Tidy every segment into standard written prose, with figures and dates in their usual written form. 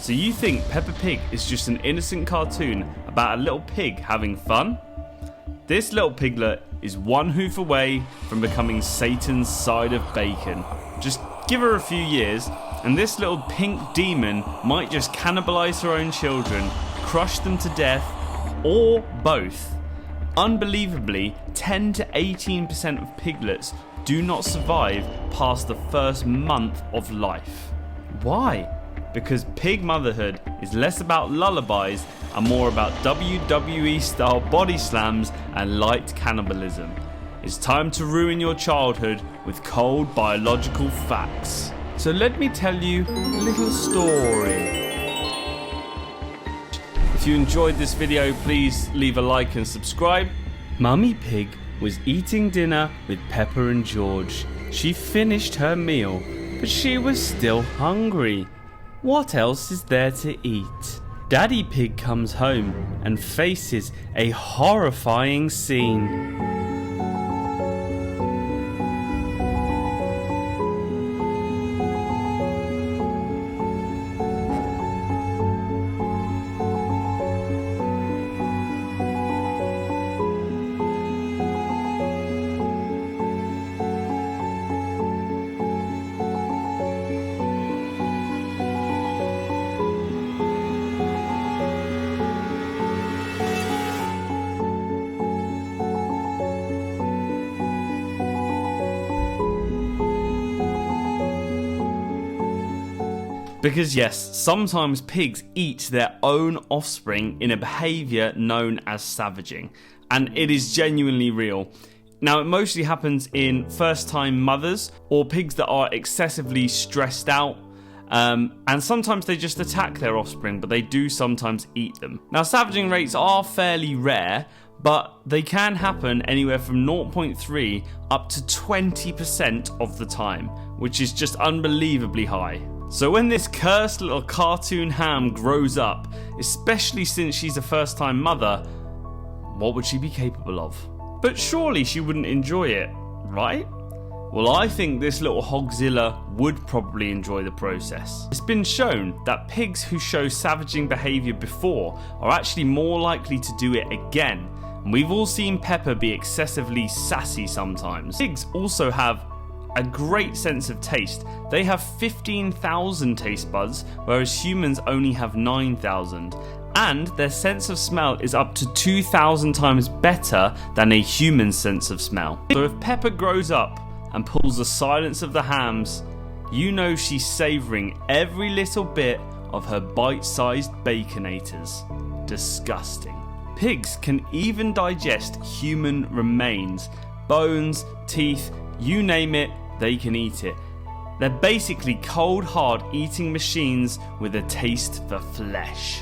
So you think Peppa Pig is just an innocent cartoon about a little pig having fun? This little piglet is one hoof away from becoming Satan's side of bacon. Just give her a few years and this little pink demon might just cannibalize her own children, crush them to death, or both. Unbelievably, 10 to 18% of piglets do not survive past the first month of life. Why? Because pig motherhood is less about lullabies and more about WWE style body slams and light cannibalism. It's time to ruin your childhood with cold biological facts. So let me tell you a little story. If you enjoyed this video, please leave a like and subscribe. Mummy Pig was eating dinner with Peppa and George. She finished her meal, but she was still hungry. What else is there to eat? Daddy Pig comes home and faces a horrifying scene. Because yes, sometimes pigs eat their own offspring in a behaviour known as savaging, and it is genuinely real. Now it mostly happens in first time mothers or pigs that are excessively stressed out, and sometimes they just attack their offspring, but they do sometimes eat them. Now savaging rates are fairly rare, but they can happen anywhere from 0.3 up to 20% of the time, which is just unbelievably high. So when this cursed little cartoon ham grows up, especially since she's a first time mother, what would she be capable of? But surely she wouldn't enjoy it, right? Well, I think this little hogzilla would probably enjoy the process. It's been shown that pigs who show savaging behaviour before are actually more likely to do it again. And we've all seen Peppa be excessively sassy sometimes. Pigs also have a great sense of taste. They have 15,000 taste buds, whereas humans only have 9,000. And their sense of smell is up to 2,000 times better than a human's sense of smell. So if Peppa grows up and pulls the silence of the hams, you know she's savouring every little bit of her bite-sized baconators. Disgusting. Pigs can even digest human remains, bones, teeth, you name it, they can eat it. They're basically cold hard eating machines with a taste for flesh.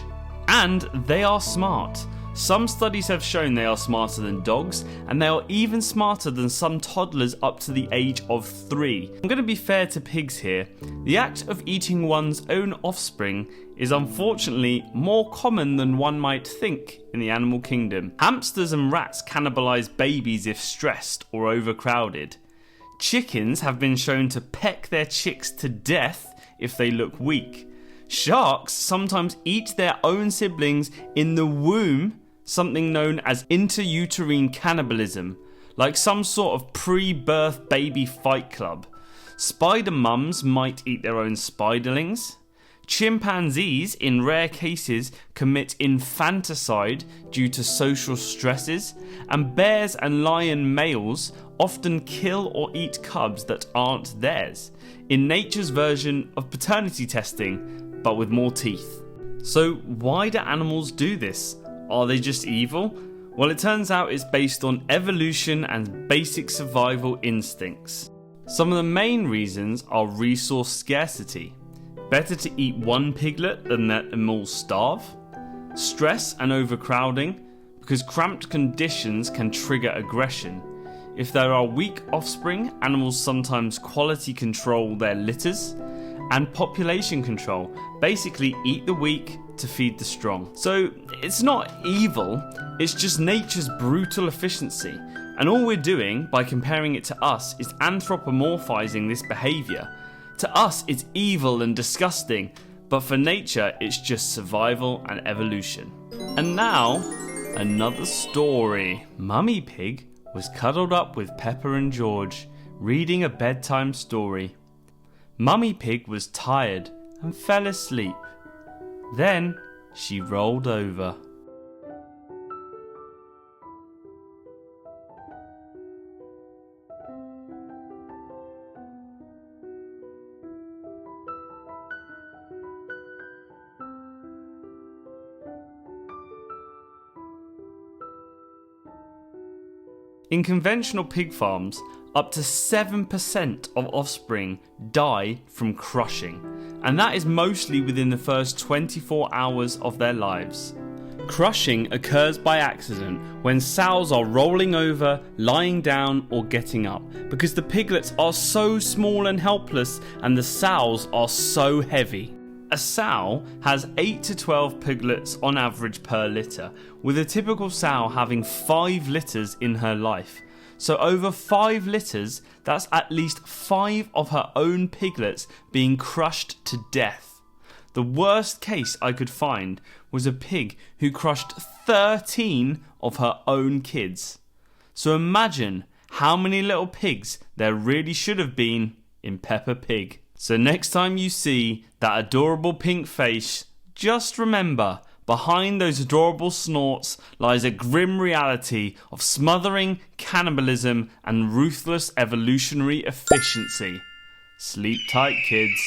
And they are smart. Some studies have shown they are smarter than dogs, and they are even smarter than some toddlers up to the age of 3. I'm going to be fair to pigs here. The act of eating one's own offspring is unfortunately more common than one might think in the animal kingdom. Hamsters and rats cannibalize babies if stressed or overcrowded. Chickens have been shown to peck their chicks to death if they look weak. Sharks sometimes eat their own siblings in the womb, something known as intrauterine cannibalism, like some sort of pre-birth baby fight club. Spider mums might eat their own spiderlings. Chimpanzees, in rare cases, commit infanticide due to social stresses, and bears and lion males often kill or eat cubs that aren't theirs, in nature's version of paternity testing, but with more teeth. So why do animals do this? Are they just evil? Well, it turns out it's based on evolution and basic survival instincts. Some of the main reasons are resource scarcity. Better to eat one piglet than let them all starve. Stress and overcrowding, because cramped conditions can trigger aggression. If there are weak offspring, animals sometimes quality control their litters. And population control, basically eat the weak to feed the strong. So it's not evil, it's just nature's brutal efficiency. And all we're doing by comparing it to us is anthropomorphizing this behaviour. To us it's evil and disgusting, but for nature it's just survival and evolution. And now, another story. Mummy Pig was cuddled up with Peppa and George, reading a bedtime story. Mummy Pig was tired and fell asleep. Then she rolled over. In conventional pig farms, up to 7% of offspring die from crushing, and that is mostly within the first 24 hours of their lives. Crushing occurs by accident when sows are rolling over, lying down or getting up, because the piglets are so small and helpless and the sows are so heavy. A sow has 8 to 12 piglets on average per litter, with a typical sow having 5 litters in her life. So over 5 litters, that's at least 5 of her own piglets being crushed to death. The worst case I could find was a pig who crushed 13 of her own kids. So imagine how many little pigs there really should have been in Peppa Pig. So next time you see that adorable pink face, just remember, behind those adorable snorts lies a grim reality of smothering, cannibalism and ruthless evolutionary efficiency. Sleep tight, kids.